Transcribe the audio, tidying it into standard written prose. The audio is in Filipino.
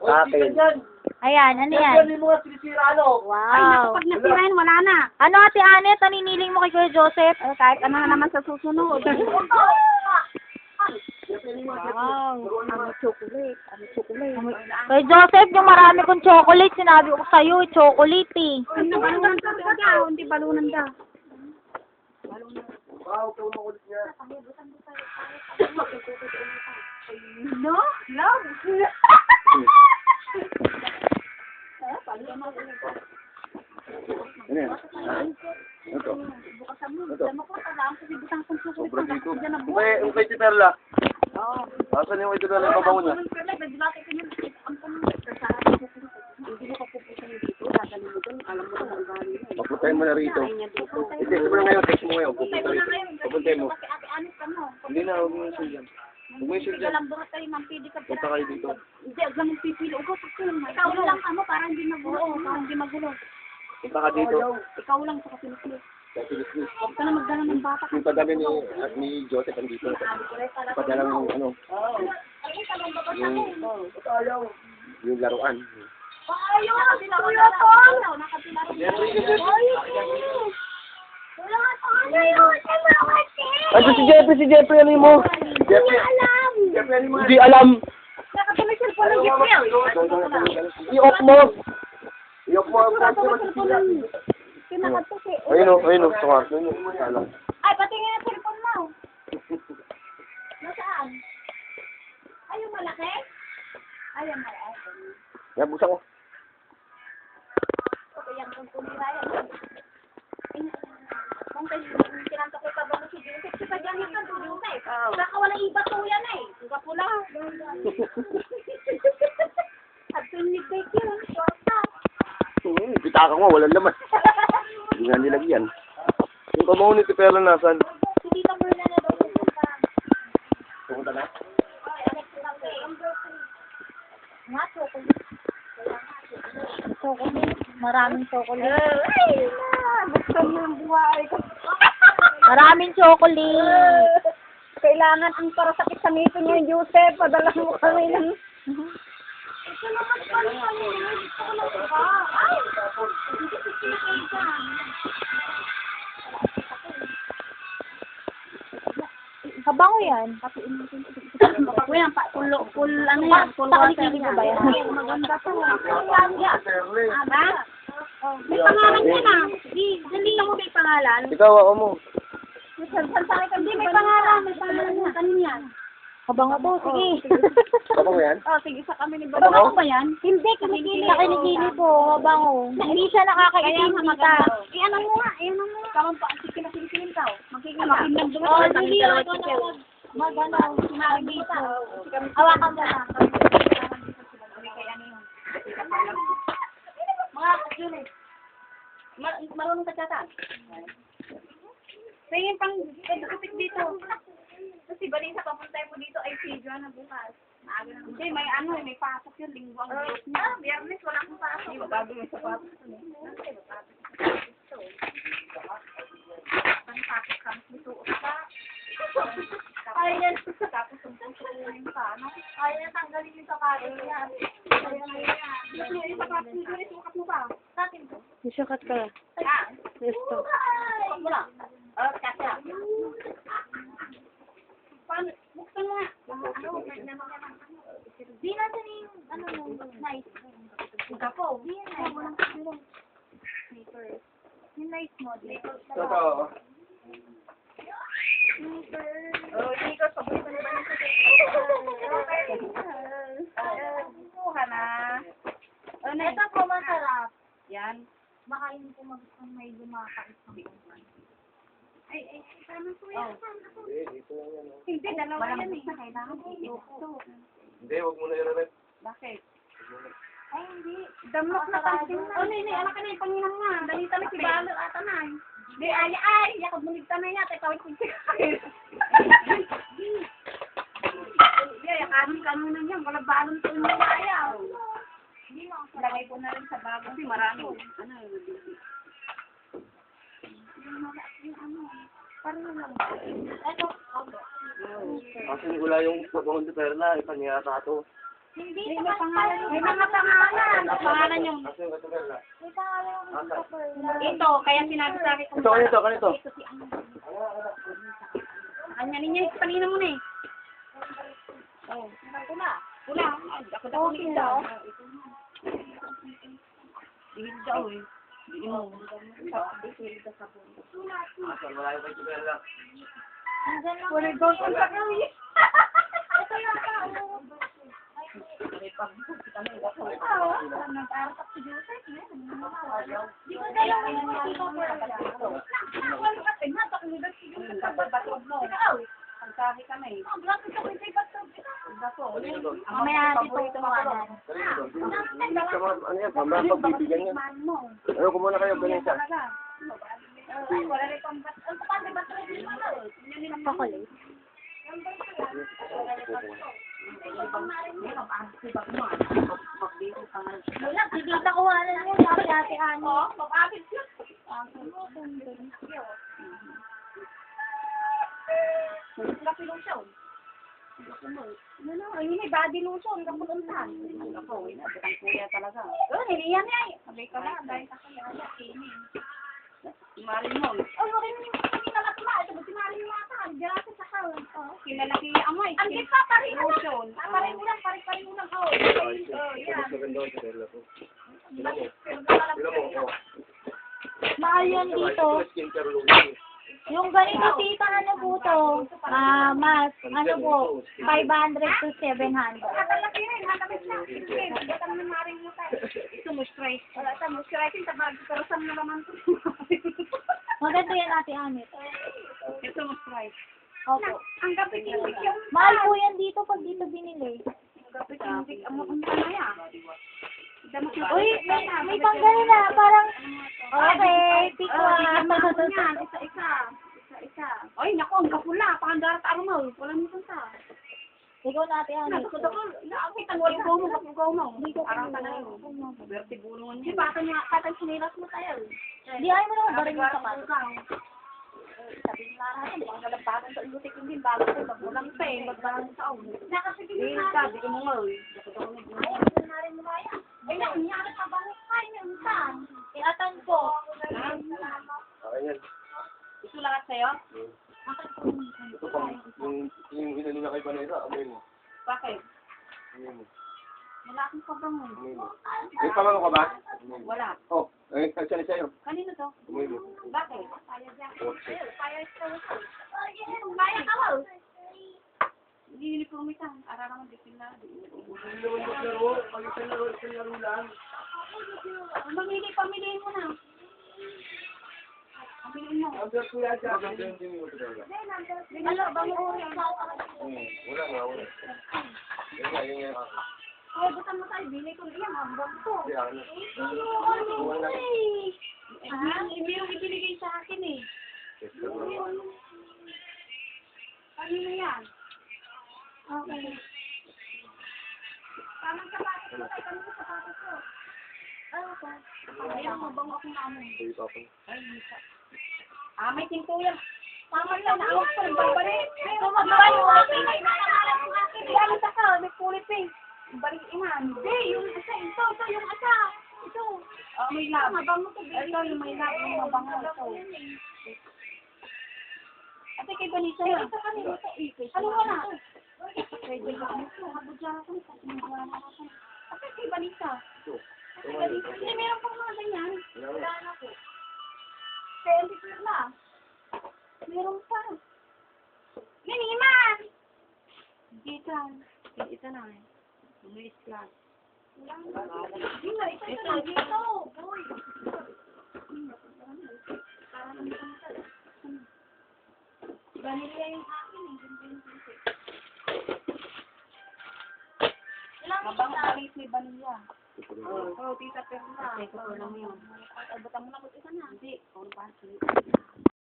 Akin. Ayan, ano yan? Yan yung mga sinisira, ano? Wow. Pag nasirain, wala na. Ano Ate Anet, naniniling mo kay Kuya Joseph? Kahit ano na naman sa susunod. Wow. Ano chocolate? Ano chocolate? Kay Joseph, yung marami kong chocolate, sinabi ko sa'yo, chocolate eh. Hindi balunan daw. Hindi balunan daw. Wow, ikaw makulit niya. No? Love? Ano yan? Ito. Ito. Sobrang dito. Yung kay Tiperla. Asan yung kay Tiperla yung pabango niya? Papuntahin mo na rito. Text mo na ngayon, text mo ngayon. Pupunta rito. Pupuntahin mo. Hindi na, huwag mo yung sil dyan. Huwag mo yung sil dyan. Punta kayo dito. Hindi, huwag lang pipili. Ikaw lang kamo para hindi magulo. Para hindi magulo. Punta ka dito. Ikaw lang sa kapilis. Kasi Huwag ka na magdala ng bata. yung padala ni Joseph andito. Padala ng ano. Yung laruan. Ano si Jeffrey, ano mo? Jeffrey, hindi alam. I-off mo. I-off mo. Ayun o, sumart. Ay, patingin ang cellphone mo. Nasaan? Ay, yung malaki? Ay, yung malaki. Yan, buksan ko. Okay, yan kung tumira yan. Kung kinanta ko pa ba si Joseph, si Pagyanit ka, Joseph. Saka walang iba to yan eh. Yung pula. At tunig kay Kiran, short na. Pitaka mo, walang laman. Hindi nga nilagyan. Yung kamaw ni Tiperla nasan? Hindi ka muna na daw pupunta. Pumunta na? Ay, Alex lang eh. Nga, Chocolate. Maraming chocolate. Ay, gusto mo yung buhay ko. Maraming chocolate. Kailangan ang para sakit sa ngipin niyo, Joseph. Padala mo kami ng... Ito naman pala kami. Gusto ko lang ba? Ay! Hindi ko pinakita. Kabango yan. Kuya, full ano yan? Full water Pakikinig mo ba yan? Maganda to. Aba? May pangalan yan ah. Hindi lang mo may pangalan. Ikaw, ako mo. Hindi, may pangalan. May pangalan yan. Kanin yan? Kabango to, sige. Kabango yan? Oh, sige, sa kami ni Kabango? Babango ba yan? Hindi, kinikili. Kinikili po, kabango. Hindi siya nakakaitim, tita. Ano mo nga, ano mo nga. Kamang pa, sige na sinisilin ka. Magkikilap doon. Oh, hindi, mag-ano, dito. Hawakan mo na. Mga yun eh. Marunong ka tsata. Tingin pang edukasik dito. Kasi balisa papuntay mo dito ay video na bukas. Maaga na. Hindi, may ano eh, may pasok yun. Linggo ang group niya. Biyernes, wala akong pasok. Hindi, magagawin sa pasok. Ang pasok kang susuot ka. Ayan, tapos ang puso yung paano. Ayan, tanggalin yung sapatos niya. Ayan, yung sapatos niya, sukat mo ba? Sa atin po. Isukat ka. Gusto. Wala. Kasya. Paano? Buksan mo nga. Di natin yung, ano yung nice. Yung kapo. Di yan eh. Walang kapilo. Sneakers. Yung nice model. Totoo. Oh, sneakers. Paborito na ba yung kuha na. Ito po masarap. Yan. Baka yun po may lumakais ng kumpan. Ay, paano po yan? Hindi, dalawa yan eh. Kailangan ito. Hindi, huwag mo na i-rep. Bakit? Ay, hindi. Damok na kasi. Oh, hindi. Anak ka na yung panginang nga. Dalita na si Balo ata na eh. Hindi, ay. Yakab munigta na yata. Ikaw yung Hindi, yakanin ka muna niyan. Wala balong to niya ayaw. Lagay ko na rin sa bago. Kasi marami. Ano yung ano. Parang lang. Ito. Kasi wala yung pabango ni Tiperla, ipanyata ito. Hindi, May pangalan. May mga pangalan. Pangalan yung... Asa yung katugal na? May pangalan ako sa Perla. Ito, kaya sinabi sa akin kung... Ito, kanito. Ito si Ang. Kanya ninyo, kanina mo na eh. Oh, pula. Pula. Ay, ako daw Okay, ulit daw. Dihil daw eh. Dihil mo. Dihil daw sa buwan. Asa, malayo pa yung tugal lang. Nandiyan lang. Wala daw sa gawin. Ito yata, oh. Nag-aarap si Joseph. Di ba dalawa yung mga sa Perla? Ang sabi kami. Mamaya natin ito tumawanan. Ano yan? Mamaya pagbibigyan yan. Ano ko muna kayo, ganyan siya. Chocolate. Wala, bibigyan ko wala na yun. Sabi ate Ani. Ini body lotion, kapununtan. Ako, inabot ang kuya talaga. Oh, niliyan niya eh. Sabay ka na, dahil ka kaya ini. Marin mo. Oh, okay na yung pinakatma. Ito ba si Maring Mata? Diyan sa kawan. Oh. Kinalaki yung amoy. Ang gitna pa rin Lotion. Parin mo lang. Oh, yeah. Mahal yan dito. Yung ganito tita ano po to, mas, ano po, 500 to 700. Nakalaki rin, nakalaki na. Ito naman maring mo tayo. Ito mo stress. Wala ito mo stress. Pero saan na naman ito? Maganda yan ate Anit. Ito mo stress. Opo. Ang gapit-gapit yung... Mahal po yan dito pag dito binili. Gapit-gapit. Ang panaya. Uy, may panggali na, parang, okay, pick one. Isa. Ay, naku, ang kapula. Pakandarat armal. Walang nito sa. Ikaw na ate Anit. Naakitan mo rin ko mo. Kapag mo. Parang ka na yun. Berti bulungan niya. Baka niya, katang sinilas mo tayo. Di ay mo naman ba rin yung sapat? Sabi nila natin, mga galabagan sa ilutik yung din, bago ko, magmulang pa eh, magbarang sa ako. Hindi ka, di ko mo nga eh. Ay, nangyari pa ba? Ay, nangyari. Inatan ko. Okay yan. Ito lahat sa'yo? Ito pang, yung inano na kay Vanessa, amoy mo. Bakit? Amoy mo. Wala akong pabangon. Amoy mo. May pamango ka ba? Amoy mo. Wala. Oh, ay, sagsali sa'yo. Kanino to? Amoy mo. Bakit? Nililiforme ka. Araw naman, di na. Hindi naman maglaro. Pag isang laro lang. Pamiliin mo na. Pamiliin mo. Ang sarap kuya dyan. Maganda yung dini mo talaga. Ano, bang uri? Wala nga, wala. Yun nga, yun nga. Ay, butan mo tayo. Bili ko iyan. Hambang ko. Hindi, ano. Ano? Mayroong ibinigay sa akin eh. Kanino yan? Okay. Tamang sapatos ko tayo. Kanino sapatos ko? Ayaw, mabang akong naamon. Hindi pa ako. May tinto yan. Tama lang, naawag ko. Babalik. Kumagawa yung akin. Yan, isa ka. May kulit eh. Balik iman. Hindi, yung asa. Ito, yung asa. Ito. May lab. Mabango to. Ito, yung may lab. Yung mabango ito. Ate, kay Vanessa yan. Ito kanina ito. Ano wala? Pwede ba? Habudya ako. Ate, kay Vanessa. Hindi, meron pang mga ganyan. Wala na po. 20 na. Meron pa. Ganiman! Dito. Ito na eh. Luis Class. Ito na dito. Uy. Vanilla yung akin eh. Mabang palis may vanilla. Oo, tita Perla. Ito ko lang yun. Ay, buta mo na ko isa na. Hindi. Kung pa.